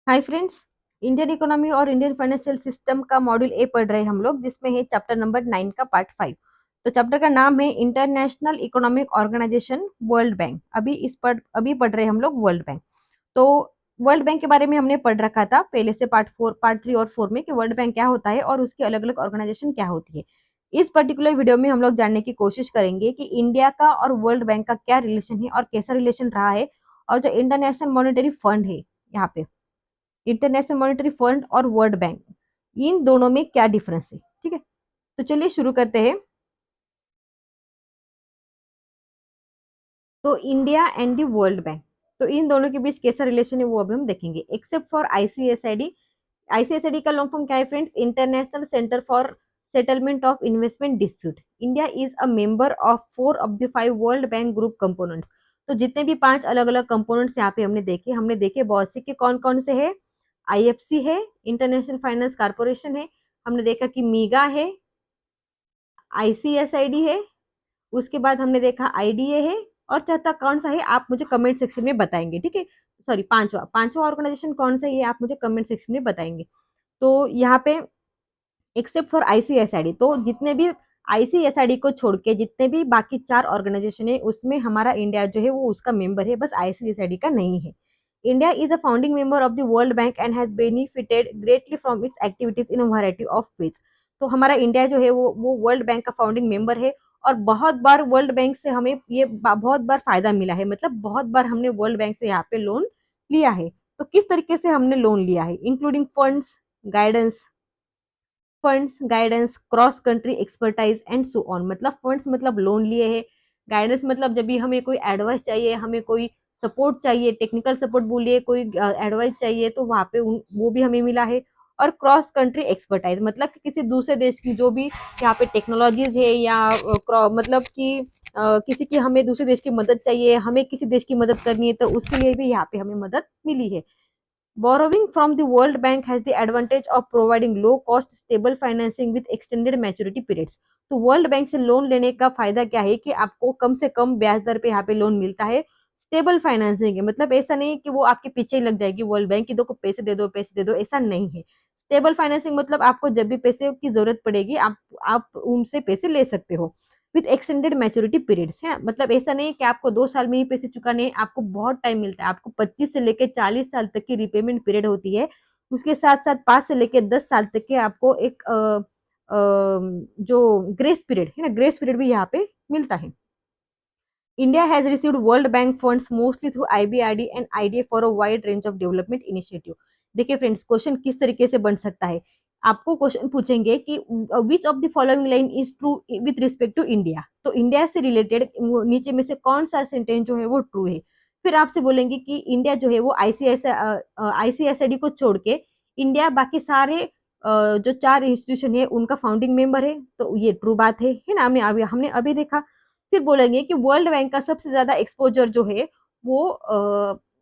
Hi friends. Indian economy और Indian financial system का module A पढ़ रहे हैं हम लोग, जिसमें है चैप्टर नंबर 9 का पार्ट 5। तो चैप्टर का नाम है international economic organization world bank. अभी पढ़ रहे हैं हम लोग वर्ल्ड बैंक। तो वर्ल्ड बैंक के बारे में हमने पढ़ रखा था पहले से पार्ट 3 और 4 में कि वर्ल्ड बैंक क्या होता है और उसकी अलग अलग ऑर्गेनाइजेशन क्या होती है। इस पर्टिकुलर वीडियो में हम लोग जानने की कोशिश करेंगे कि इंडिया का और वर्ल्ड बैंक का क्या रिलेशन है और कैसा रिलेशन रहा है, और जो इंटरनेशनल मॉनेटरी फंड है यहाँ पे, इंटरनेशनल मॉनेटरी फंड और वर्ल्ड बैंक, इन दोनों में क्या डिफरेंस है। ठीक है, तो चलिए शुरू करते हैं। तो India and the world bank, तो इन दोनों के बीच कैसा रिलेशन है वो अभी हम देखेंगे। Except for आईसीएसआईडी। आईसीएसआईडी का लॉन्ग फॉर्म क्या है friends? International centre for settlement of investment dispute. India is a member of 4 of the 5 world bank group components. तो जितने भी 5 अलग अलग कंपोनेंट्स यहाँ पे हमने देखे बहुत से कि कौन कौन से है। आईएफसी है, इंटरनेशनल फाइनेंस कारपोरेशन है, हमने देखा कि मीगा है, आईसीएसआईडी है, उसके बाद हमने देखा आईडीए है, और चौथा कौन सा है आप मुझे कमेंट सेक्शन में बताएंगे। ठीक है, सॉरी, पांचवा पांचवा ऑर्गेनाइजेशन कौन सा है ये आप मुझे कमेंट सेक्शन में बताएंगे। तो यहाँ पे एक्सेप्ट फॉर आईसीएसआईडी, तो जितने भी आईसीएसआईडी को छोड़ के जितने भी बाकी 4 ऑर्गेनाइजेशन है उसमें हमारा इंडिया जो है वो उसका मेंबर है, बस आईसीएसआईडी का नहीं है। India is a founding member of the World bank and has benefited greatly from its activities in a variety of ways. तो हमारा इंडिया जो है वो वर्ल्ड बैंक का फाउंडिंग मेंबर है, और बहुत बार वर्ल्ड बैंक से हमें बहुत बार फायदा मिला है, मतलब बहुत बार हमने वर्ल्ड बैंक से यहाँ पे लोन लिया है। तो किस तरीके से हमने लोन लिया है? Including guidance funds guidance, cross country expertise and so on. मतलब फंड्स मतलब लोन लिए हैं, गाइडेंस मतलब जब भी हमें कोई एडवाइस चाहिए, हमें कोई सपोर्ट चाहिए, टेक्निकल सपोर्ट बोलिए, कोई एडवाइस चाहिए, तो वहाँ पे वो भी हमें मिला है। और क्रॉस कंट्री एक्सपर्टाइज मतलब कि किसी दूसरे देश की जो भी यहाँ पे टेक्नोलॉजीज है, या मतलब कि किसी की हमें दूसरे देश की मदद चाहिए, हमें किसी देश की मदद करनी है, तो उसके लिए भी यहाँ पे हमें मदद मिली है। Borrowing from the World Bank has the advantage of providing low cost stable financing with extended maturity periods। तो वर्ल्ड बैंक से लोन लेने का फायदा क्या है कि आपको कम से कम ब्याज दर पे यहाँ पे लोन मिलता है। स्टेबल फाइनेंसिंग है, मतलब ऐसा नहीं है कि वो आपके पीछे ही लग जाएगी वर्ल्ड बैंक की, दो को पैसे दे दो, ऐसा नहीं है। स्टेबल फाइनेंसिंग मतलब आपको जब भी पैसे की जरूरत पड़ेगी आप उनसे पैसे ले सकते हो विथ एक्सटेंडेड मैच्योरिटी पीरियड्स है। मतलब ऐसा नहीं है कि आपको 2 साल में ही पैसे चुकाने हैं, आपको बहुत टाइम मिलता है, आपको 25 से लेकर 40 साल तक की रिपेमेंट पीरियड होती है। उसके साथ साथ 5 से लेकर 10 साल तक के आपको एक जो ग्रेस पीरियड है ना, ग्रेस पीरियड भी यहाँ पे मिलता है। India has received World Bank funds mostly through IBRD and IDA for a wide range of development initiative। देखिए फ्रेंड्स, क्वेश्चन किस तरीके से बन सकता है। आपको क्वेश्चन पूछेंगे कि which of the following line is true with respect to India. तो इंडिया से रिलेटेड नीचे में से कौन सा सेंटेंस जो है वो ट्रू है। फिर आपसे बोलेंगे कि इंडिया जो है वो आईसीएसआईडी को छोड़ के इंडिया बाकी सारे जो 4 इंस्टीट्यूशन है उनका फाउंडिंग मेंबर है, तो ये ट्रू बात है ना। हमने अभी देखा। फिर बोलेंगे कि वर्ल्ड बैंक का सबसे ज्यादा एक्सपोजर जो है वो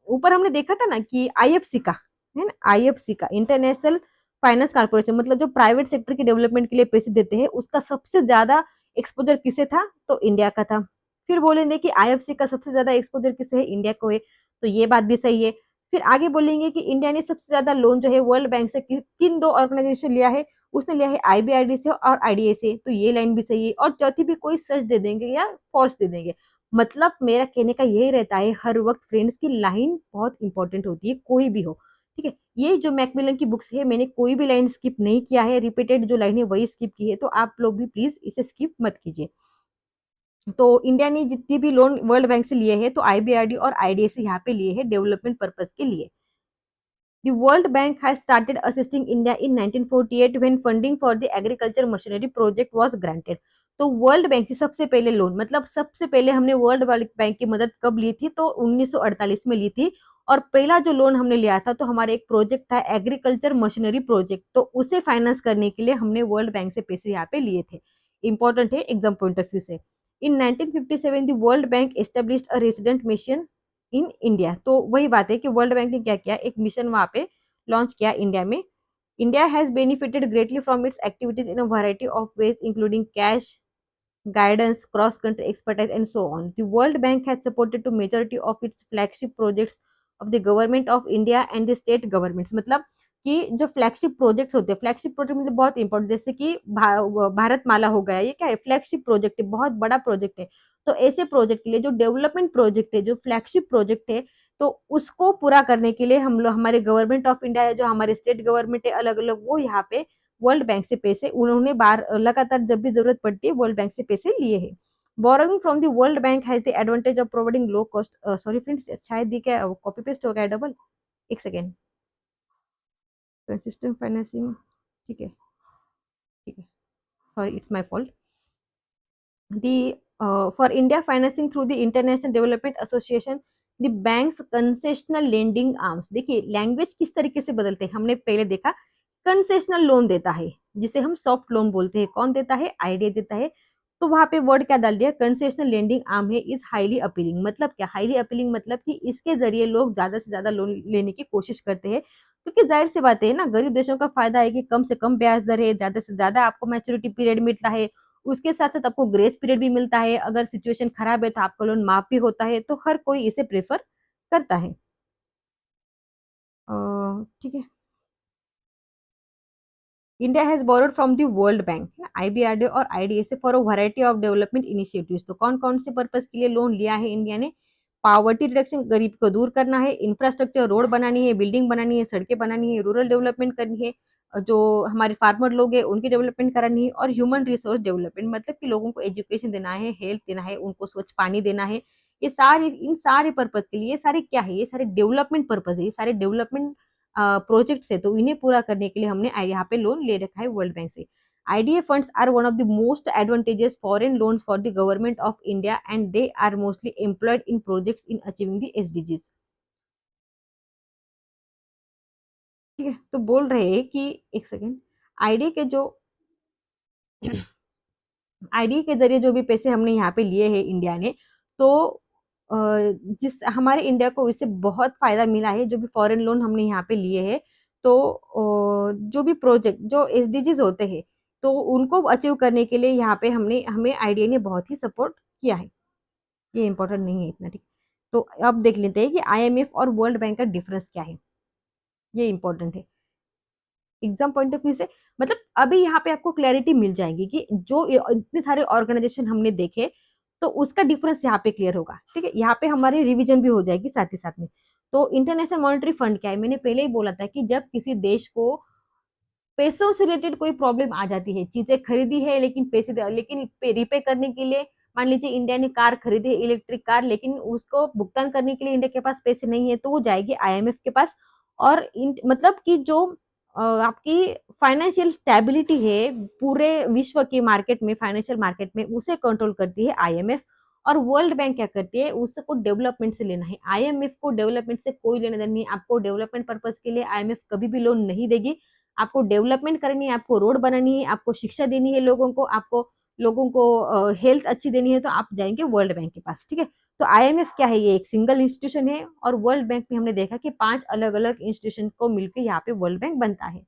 ऊपर हमने देखा था ना कि आईएफसी का है ना, आईएफसी का इंटरनेशनल फाइनेंस कारपोरेशन, मतलब जो प्राइवेट सेक्टर के डेवलपमेंट के लिए पैसे देते हैं, उसका सबसे ज्यादा एक्सपोजर किसे था? तो इंडिया का था। फिर बोलेंगे कि आईएफसी का सबसे ज्यादा एक्सपोजर किसे है? इंडिया को है, तो ये बात भी सही है। फिर आगे बोलेंगे कि इंडिया ने सबसे ज्यादा लोन जो है वर्ल्ड बैंक से किन 2 ऑर्गेनाइजेशन लिया है? उसने लिया है आईबीआरडी से और आईडीए से, तो ये लाइन भी सही है। और चौथी भी कोई सच दे देंगे या फॉल्स दे देंगे। मतलब मेरा कहने का यही रहता है हर वक्त फ्रेंड्स की लाइन बहुत इंपॉर्टेंट होती है, कोई भी हो। ठीक है, ये जो मैकमिलन की बुक्स है मैंने कोई भी लाइन स्किप नहीं किया है, रिपीटेड जो लाइन है वही स्किप की है, तो आप लोग भी प्लीज इसे स्किप मत कीजिए। तो इंडिया ने जितनी भी लोन वर्ल्ड बैंक से लिए हैं तो आईबीआरडी और आईडीए से यहाँ पे लिए हैं डेवलपमेंट पर्पज के लिए। The World Bank has started assisting India in 1948 when funding for the agriculture machinery project was granted। तो वर्ल्ड बैंक की सबसे पहले लोन, मतलब सबसे पहले हमने वर्ल्ड बैंक की मदद कब ली थी? तो 1948 में ली थी। और पहला जो लोन हमने लिया था तो हमारा एक प्रोजेक्ट था एग्रीकल्चर मशीनरी प्रोजेक्ट, तो उसे फाइनेंस करने के लिए हमने वर्ल्ड बैंक से पैसे यहाँ पे लिए थे। इंपॉर्टेंट है एग्जाम पॉइंट ऑफ व्यू से। इन 1957 the World bank established a resident mission in India. तो वही बात है कि वर्ल्ड बैंक ने क्या किया, एक मिशन वहां पे लॉन्च किया इंडिया में। India has benefited greatly from its activities in a variety of ways including cash guidance, cross-country expertise, and so on. The World Bank has supported to majority of its flagship projects of the government of India and the state governments, मतलब कि जो flagship projects होते हैं, flagship project मतलब बहुत important, जैसे कि भारत माला हो गया, ये क्या है, फ्लैगशिप प्रोजेक्ट है, बहुत बड़ा प्रोजेक्ट है। तो ऐसे प्रोजेक्ट के लिए जो डेवलपमेंट प्रोजेक्ट है, जो फ्लैगशिप प्रोजेक्ट है, तो उसको पूरा करने के लिए हम लोग, हमारे गवर्नमेंट ऑफ इंडिया है, जो हमारे स्टेट गवर्नमेंट है अलग अलग, वो यहाँ पे वर्ल्ड बैंक से पैसे उन्होंने बार लगातार जब भी जरूरत पड़ती है वर्ल्ड बैंक से पैसे लिए हैं। Borrowing from the World bank has the advantage of providing low cost, sorry friends, शायद ये क्या कॉपी पेस्ट हो गया डबल, एक सेकेंड, कंसिस्टेंट फाइनेंसिंग, ठीक है, ठीक है, sorry it's my fault. the for India financing through the International Development Association, the banks concessional lending arms, देखिए लैंग्वेज किस तरीके से बदलते हैं, हमने पहले देखा कंसेशनल लोन देता है जिसे हम सॉफ्ट लोन बोलते हैं, कौन देता है, आईडीए देता है। तो वहां पे वर्ड क्या डाल दिया, कंसेशनल लेंडिंग आर्म है, इज हाईली अपीलिंग, मतलब क्या, हाईली अपीलिंग मतलब कि इसके जरिए लोग ज्यादा से ज्यादा लोन लेने की कोशिश करते हैं, क्योंकि जाहिर सी बात है ना, गरीब देशों का फायदा है कि कम से कम ब्याज दर है, ज्यादा से ज्यादा आपको मैच्योरिटी पीरियड मिलता है, उसके साथ साथ आपको ग्रेस पीरियड भी मिलता है, अगर सिचुएशन खराब है तो आपका लोन माफ भी होता है, तो हर कोई इसे प्रेफर करता है। ठीक है, India has borrowed from the World Bank, IBRD और IDSA for a variety of development initiatives. तो कौन कौन से पर्पस के लिए लोन लिया है इंडिया ने, पावर्टी रिडक्शन, गरीब को दूर करना है, इंफ्रास्ट्रक्चर, रोड बनानी है, बिल्डिंग बनानी है, सड़कें बनानी है, रूरल डेवलपमेंट करनी है, जो हमारे फार्मर लोग हैं उनकी डेवलपमेंट करानी है, और ह्यूमन रिसोर्स डेवलपमेंट, मतलब कि लोगों को एजुकेशन देना है, हेल्थ देना है, उनको स्वच्छ पानी देना है। ये सारे, इन सारे पर्पज के लिए, ये सारे क्या है, ये सारे डेवलपमेंट पर्पज है, ये सारे डेवलपमेंट प्रोजेक्ट्स है, तो इन्हें पूरा करने के लिए हमने यहाँ पे लोन ले रखा है वर्ल्ड बैंक से। IDA funds are one of the most advantageous foreign loans for the government of India and they are mostly employed in projects in achieving the SDGs। ठीक है, तो बोल रहे हैं कि एक सेकेंड, आईडी के जो आईडी के जरिए जो भी पैसे हमने यहाँ पे लिए हैं इंडिया ने, तो जिस हमारे इंडिया को इससे बहुत फायदा मिला है, जो भी फॉरेन लोन हमने यहाँ पे लिए हैं, तो जो भी प्रोजेक्ट जो एसडीजीज होते हैं, तो उनको अचीव करने के लिए यहाँ पे हमने हमें आईडिया ने बहुत ही सपोर्ट किया है। ये इंपॉर्टेंट नहीं है इतना, ठीक। तो अब देख लेते हैं कि आईएमएफ और वर्ल्ड बैंक का डिफरेंस क्या है, ये इंपॉर्टेंट है एग्जाम पॉइंट ऑफ व्यू से। मतलब अभी यहाँ पे आपको क्लैरिटी मिल जाएगी कि जो इतने सारे ऑर्गेनाइजेशन हमने देखे, तो उसका डिफरेंस यहाँ पे क्लियर होगा, ठीक है, यहाँ पे हमारी रिवीजन भी हो जाएगी साथ ही साथ में। तो इंटरनेशनल मॉनेटरी फंड क्या है, मैंने पहले ही बोला था कि जब किसी देश को पैसों से रिलेटेड कोई प्रॉब्लम आ जाती है, चीजें खरीदी है लेकिन लेकिन रिपे करने के लिए, मान लीजिए इंडिया ने कार खरीदी है, इलेक्ट्रिक कार, लेकिन उसको भुगतान करने के लिए इंडिया के पास पैसे नहीं है, तो वो जाएगी आईएमएफ के पास। और मतलब कि जो आपकी फाइनेंशियल स्टेबिलिटी है पूरे विश्व के मार्केट में, फाइनेंशियल मार्केट में, उसे कंट्रोल करती है आईएमएफ। और वर्ल्ड बैंक क्या करती है, उसको डेवलपमेंट से लेना है, आईएमएफ को डेवलपमेंट से कोई लेना देना नहीं है, आपको डेवलपमेंट पर्पज के लिए आईएमएफ कभी भी लोन नहीं देगी। आपको डेवलपमेंट करनी है, आपको रोड बनानी है, आपको शिक्षा देनी है लोगों को, आपको लोगों को हेल्थ अच्छी देनी है, तो आप जाएंगे वर्ल्ड बैंक के पास, ठीक है। तो आईएमएफ क्या है, ये एक सिंगल इंस्टीट्यूशन है, और वर्ल्ड बैंक में हमने देखा कि 5 अलग अलग इंस्टीट्यूशन को मिलकर यहाँ पे वर्ल्ड बैंक बनता है।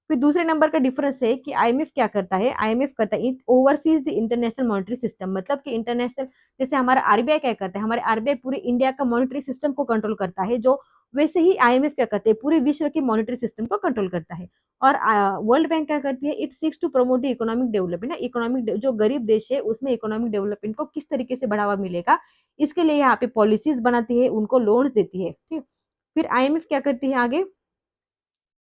फिर दूसरे नंबर का डिफरेंस है कि आईएमएफ क्या करता है, आईएमएफ करता है overseas the international monetary system, मतलब कि इंटरनेशनल, जैसे हमारा आरबीआई क्या करता है, हमारे आरबीआई पूरे इंडिया का मॉनेटरी सिस्टम को कंट्रोल करता है, जो वैसे ही आईएमएफ क्या करते हैं, पूरे विश्व के मॉनेटरी सिस्टम को कंट्रोल करता है। और वर्ल्ड बैंक क्या करती है, it seeks to promote the economic development, economic जो गरीब देश है उसमें इकोनॉमिक डेवलपमेंट को किस तरीके से बढ़ावा मिलेगा, इसके लिए यहाँ पे पॉलिसीज बनाती है, उनको लोन्स देती है, ठीक। फिर आईएमएफ क्या करती है आगे,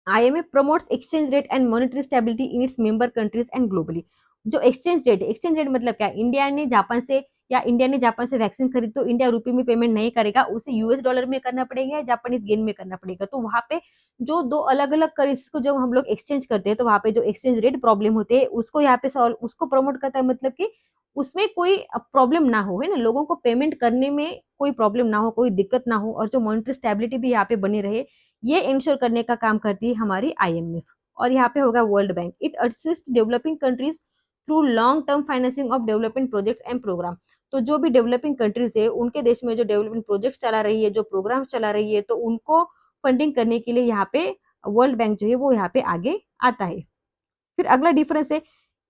IMF promotes exchange rate and monetary stability in its member countries and globally। जो एक्सचेंज रेट मतलब क्या, इंडिया ने जापान से, या इंडिया ने जापान से वैक्सीन खरीद, तो इंडिया रुपये में पेमेंट नहीं करेगा, उसे यूएस डॉलर में करना पड़ेगा या जापानीज येन में करना पड़ेगा। तो वहां पे जो दो अलग अलग करेंसी को जब हम लोग एक्सचेंज करते हैं, तो वहां पे जो एक्सचेंज रेट प्रॉब्लम होते हैं उसको यहाँ पे सॉल्व, उसको प्रमोट करता है, मतलब कि उसमें कोई प्रॉब्लम ना हो, है ना, लोगों को पेमेंट करने में कोई प्रॉब्लम ना हो, कोई दिक्कत ना हो, और जो मॉनेटरी स्टेबिलिटी भी यहाँ पे बनी रहे, ये इंश्योर करने का काम करती है हमारी आईएमएफ। और यहाँ पे होगा world bank, it assist developing countries through long term financing of development projects and program. तो जो भी डेवलपिंग कंट्रीज है, उनके देश में जो डेवलपमेंट प्रोजेक्ट चला रही है, जो प्रोग्राम चला रही है, तो उनको फंडिंग करने के लिए यहाँ पे वर्ल्ड बैंक जो है वो यहाँ पे आगे आता है। फिर अगला डिफरेंस है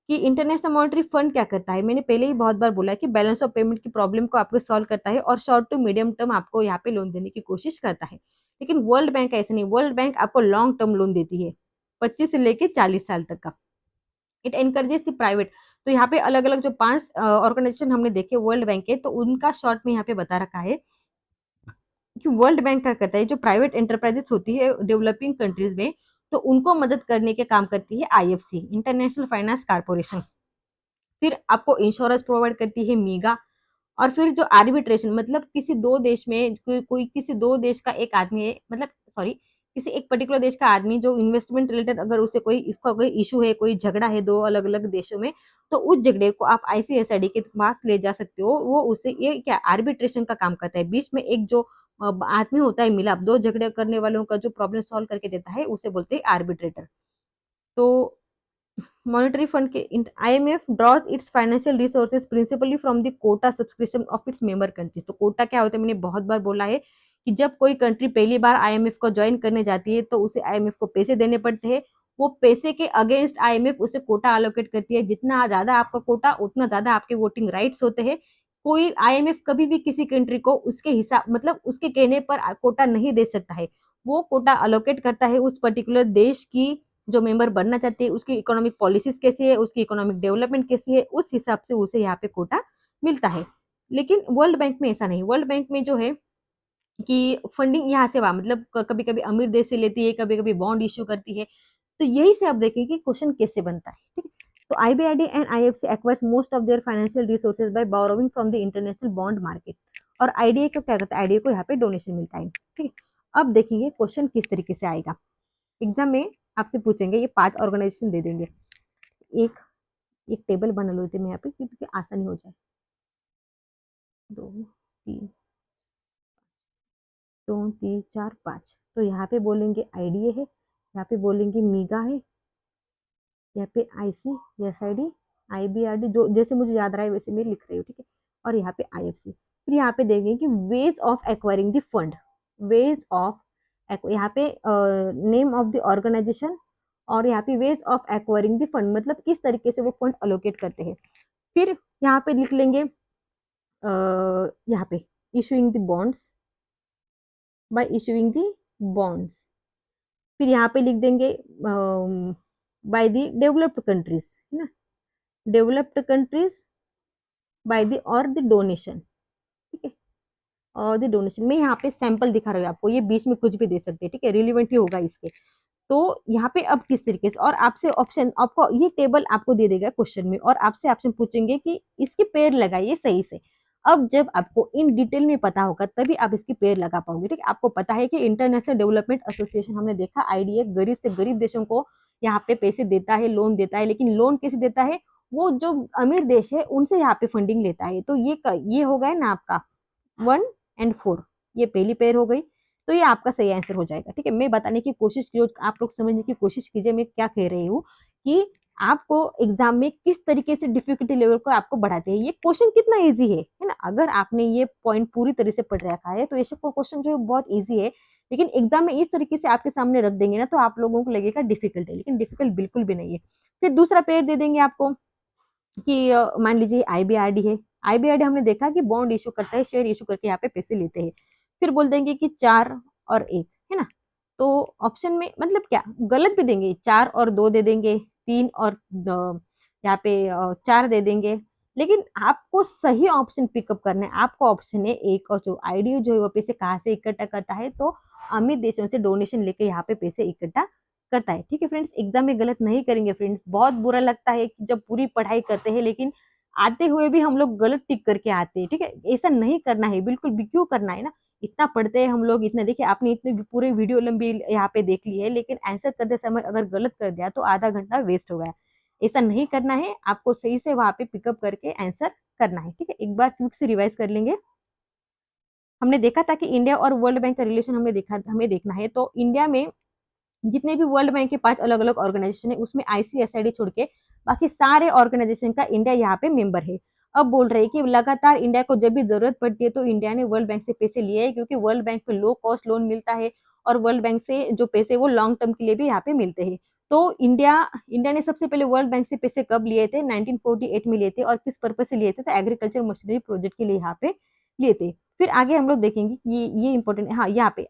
कि इंटरनेशनल मॉनेटरी फंड क्या करता है, मैंने पहले ही बहुत बार बोला है कि बैलेंस ऑफ पेमेंट की प्रॉब्लम को आपको सॉल्व करता है, और शॉर्ट टू मीडियम टर्म आपको यहाँ पे लोन देने की कोशिश करता है। लेकिन वर्ल्ड बैंक ऐसा नहीं, वर्ल्ड बैंक आपको लॉन्ग टर्म लोन देती है 25 से लेके 40 साल तक का। It encourages the private. तो यहाँ पे अलग अलग जो 5 ऑर्गेनाइजेशन हमने देखे वर्ल्ड बैंक के, तो उनका शॉर्ट में यहाँ पे बता रखा है कि वर्ल्ड बैंक क्या करता है, जो प्राइवेट एंटरप्राइजेस होती है डेवलपिंग कंट्रीज में, तो उनको मदद करने के काम करती है आईएफसी, इंटरनेशनल फाइनेंस कारपोरेशन। फिर आपको इंश्योरेंस प्रोवाइड करती है मीगा। और फिर जो आर्बिट्रेशन, मतलब किसी दो देश में कोई किसी दो देश का एक आदमी है, मतलब सॉरी, किसी एक पर्टिकुलर देश का आदमी जो इन्वेस्टमेंट रिलेटेड अगर उसे कोई इसका कोई इशू है, कोई झगड़ा है दो अलग अलग देशों में, तो उस झगड़े को आप आईसीएसआईडी के पास ले जा सकते हो। वो उसे ये क्या आर्बिट्रेशन का काम करता है, बीच में एक जो आदमी होता है मिलाप, दो झगड़े करने वालों का जो प्रॉब्लम सॉल्व करके देता है, उसे बोलते हैं आर्बिट्रेटर। तो मॉनेटरी फंड के IMF draws its financial resources principally from the quota subscription of its member country. तो कोटा क्या होता है, मैंने बहुत बार बोला है कि जब कोई कंट्री पहली बार आईएमएफ को ज्वाइन करने जाती है तो उसे आईएमएफ को पैसे देने पड़ते हैं। वो पैसे के अगेंस्ट आईएमएफ उसे कोटा अलोकेट करती है, जितना ज्यादा आपका कोटा उतना ज्यादा आपके वोटिंग राइट्स होते हैं। कोई आईएमएफ कभी भी किसी कंट्री को उसके हिसाब मतलब उसके कहने पर कोटा नहीं दे सकता है। वो कोटा अलोकेट करता है उस पर्टिकुलर देश की जो मेंबर बनना चाहती है, उसकी इकोनॉमिक पॉलिसीज कैसी है, उसकी इकोनॉमिक डेवलपमेंट कैसी है, उस हिसाब से उसे यहाँ पे कोटा मिलता है। लेकिन वर्ल्ड बैंक में ऐसा नहीं, वर्ल्ड बैंक में जो है कि फंडिंग यहाँ से वहां, मतलब कभी कभी अमीर देश से लेती है, कभी कभी बॉन्ड इश्यू करती है। तो यही से आप देखेंगे कि क्वेश्चन कैसे बनता है, ठीक है। तो IBRD and IFC acquires most of their financial resources by borrowing from the international bond market. और आईडीए को क्या करता है, आईडीए को यहाँ पे डोनेशन मिलता है, ठीक है। अब देखेंगे क्वेश्चन किस तरीके से आएगा एग्जाम में। आपसे पूछेंगे, ये 5 ऑर्गेनाइजेशन दे देंगे। एक एक टेबल बना लेते हैं यहाँ पे क्योंकि आसानी हो जाए। 2 3 2 3 4 5। तो यहाँ पे बोलेंगे आईडीए है, यहाँ पे बोलेंगे मीगा है, यहाँ पे IC S I D IBRD, जो जैसे मुझे याद रहा है वैसे मैं लिख रही हूँ, ठीक है। और यहाँ पे आईएफसी। फिर यहाँ पे देंगे कि ways of acquiring the fund, ways of, यहाँ पे नेम ऑफ द ऑर्गेनाइजेशन, और यहाँ पे ways of acquiring the fund, मतलब किस तरीके से वो फंड अलोकेट करते हैं। फिर यहाँ पे लिख लेंगे यहाँ पे issuing the bonds, bye issuing the bonds. फिर यहाँ पे लिख देंगे बाय द डेवलप्ड कंट्रीज, है ना, डेवलप्ड कंट्रीज बाय द और द डोनेशन, ठीक है। और द डोनेशन में यहाँ पे सैंपल दिखा रही हूँ आपको, ये बीच में कुछ भी दे सकते हैं, ठीक है, रिलेवेंट ही होगा इसके। तो यहाँ पे अब किस तरीके से, और आपसे ऑप्शन, आपको ये टेबल आपको दे देगा क्वेश्चन में, और आपसे ऑप्शन पूछेंगे कि इसके पेड़ लगाइए सही से। अब जब आपको इन डिटेल में पता होगा तभी आप इसकी पेड़ लगा पाओगे, ठीक है। आपको पता है कि इंटरनेशनल डेवलपमेंट एसोसिएशन, हमने देखा आईडीए गरीब से गरीब देशों को यहाँ पे पैसे देता है, लोन देता है, लेकिन लोन कैसे देता है, वो जो अमीर देश है उनसे यहाँ पे फंडिंग लेता है। तो ये हो गया ना आपका 1 और 4, ये पहली पेयर हो गई। तो ये आपका सही आंसर हो जाएगा, ठीक है। मैं बताने की कोशिश की, आप लोग समझने की कोशिश कीजिए मैं क्या कह रही हूँ, कि आपको एग्जाम में किस तरीके से डिफिकल्टी लेवल को आपको बढ़ाते हैं। ये क्वेश्चन कितना इजी है ना, अगर आपने ये पॉइंट पूरी तरह से पढ़ रखा है तो ये सब क्वेश्चन जो है बहुत इजी है। लेकिन एग्जाम में इस तरीके से आपके सामने रख देंगे ना तो आप लोगों को लगेगा डिफिकल्ट है, लेकिन डिफिकल्ट बिल्कुल भी नहीं है। फिर दूसरा पेयर दे देंगे आपको कि मान लीजिए आईबीआरडी है, आईबीआरडी हमने देखा कि बॉन्ड इशू करता है, शेयर इशू करके यहाँ पे पैसे लेते हैं। फिर बोल देंगे कि 4 और 1, है ना। तो ऑप्शन में मतलब क्या गलत भी देंगे, 4 और 2 दे देंगे, 3 और यहाँ पे 4 दे देंगे। लेकिन आपको सही ऑप्शन पिकअप करना है, आपको ऑप्शन है 1 और 2। आईडीयू जो है वो पैसे कहाँ से इकट्ठा करता है, तो अमीर देशों से डोनेशन लेके यहाँ पे पैसे इकट्ठा करता है, ठीक है फ्रेंड्स। एग्जाम में गलत नहीं करेंगे फ्रेंड्स, बहुत बुरा लगता है कि जब पूरी पढ़ाई करते हैं लेकिन आते हुए भी हम लोग गलत टिक करके आते हैं, ठीक है। ऐसा नहीं करना है बिल्कुल भी, क्यों करना है ना, इतना पढ़ते हैं हम लोग, इतना देखिए आपने इतने पूरे वीडियो लंबी यहाँ पे देख ली है, लेकिन आंसर करते समय अगर गलत कर दिया तो आधा घंटा वेस्ट हो गया। ऐसा नहीं करना है, आपको सही से वहां पे पिकअप करके आंसर करना है, ठीक है। एक बार क्विक से रिवाइज कर लेंगे। हमने देखा था कि इंडिया और वर्ल्ड बैंक का रिलेशन हमें देखना है। तो इंडिया में जितने भी वर्ल्ड बैंक के 5 अलग अलग ऑर्गेनाइजेशन है उसमें आईसीएसआईडी छोड़ के बाकी सारे ऑर्गेनाइजेशन का इंडिया यहाँ पे मेंबर है। अब बोल रहे हैं कि लगातार इंडिया को जब भी जरूरत पड़ती है तो इंडिया ने वर्ल्ड बैंक से पैसे लिए हैं, क्योंकि वर्ल्ड बैंक में लो कॉस्ट लोन मिलता है और वर्ल्ड बैंक से जो पैसे वो लॉन्ग टर्म के लिए भी यहाँ पे मिलते हैं। तो इंडिया इंडिया ने सबसे पहले वर्ल्ड बैंक से पैसे कब लिए थे, 1948 में लिए थे, और किस पर्पज से लिए थे, तो एग्रीकल्चर मशीनरी प्रोजेक्ट के लिए यहाँ पे लिए थे। फिर आगे हम लोग देखेंगे कि ये इंपॉर्टेंट है, हाँ यहाँ पे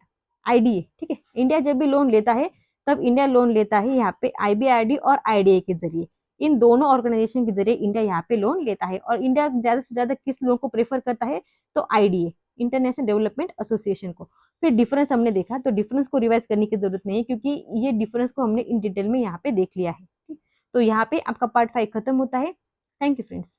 आईडीए, ठीक है। इंडिया जब भी लोन लेता है तब इंडिया लोन लेता है यहाँ पे आईबीआरडी और आईडीए के जरिए। इन दोनों ऑर्गेनाइजेशन के जरिए इंडिया यहाँ पे लोन लेता है। और इंडिया ज्यादा से ज्यादा किस लोन को प्रेफर करता है, तो आईडीए, इंटरनेशनल डेवलपमेंट एसोसिएशन को। फिर डिफरेंस हमने देखा, तो डिफरेंस को रिवाइज करने की जरूरत नहीं है, क्योंकि ये डिफरेंस को हमने इन डिटेल में यहाँ पे देख लिया है। तो यहाँ पे आपका पार्ट 5 खत्म होता है। Thank you friends.